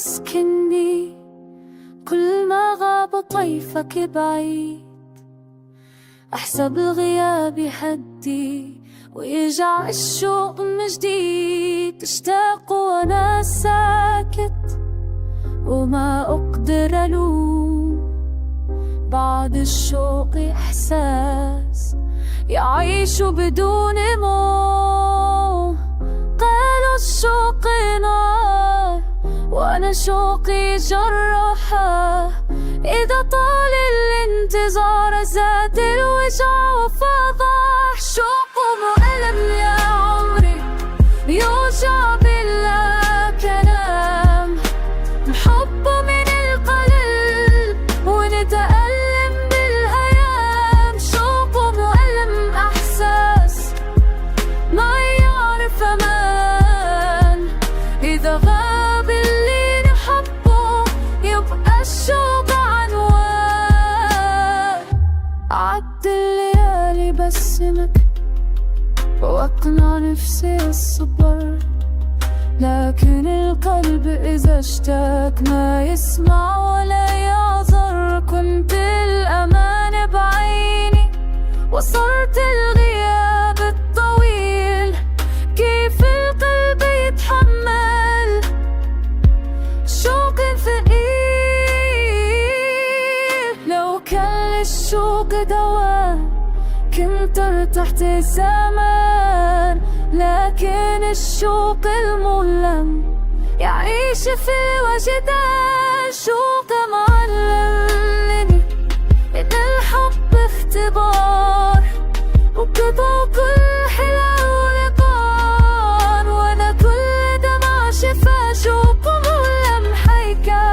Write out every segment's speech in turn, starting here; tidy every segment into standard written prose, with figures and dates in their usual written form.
تسكنني كل ما غاب طيفك بعيد. أحسب الغياب يهدي ويرجع الشوق من جديد. تشتاق وأنا ساكت وما أقدر ألوم، بعد الشوق إحساس يعيش بدون موم. قالوا الشوق نار وأنا شوقي جرحه، إذا طال الانتظار زاد الوجع وفضح. شوق مؤلم يا عمري يوجع بلا كلام، نحبه من القلب ونتألم بالهيام. شوق مؤلم إحساس ما يعرف أمان، إذا غاب اللي نحبه يبقى الشوق عنوان. عد الليالي بسمك وأقنع نفسي الصبر، لكن القلب إذا اشتاق ما يسمع ولا يعذر. كنت الأمان بعيني وصرت الغياب الطويل، كيف القلب يتحمل شوق ثقيل؟ لو كان الشوق دواء كنت ارتحت زمان، لكن الشوق المؤلم يعيش في الوجدان. شوق معلمني إن الحب اختبار، وقضى كل حلا ولقان، وأنا كل دمع شفا. شوق مؤلم حيكة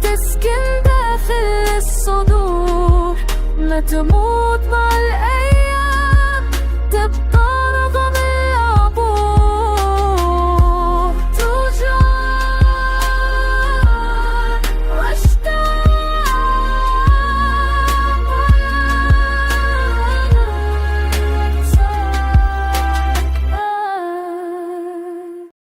تسكن داخل الصدور، ما تموت مع الأيام.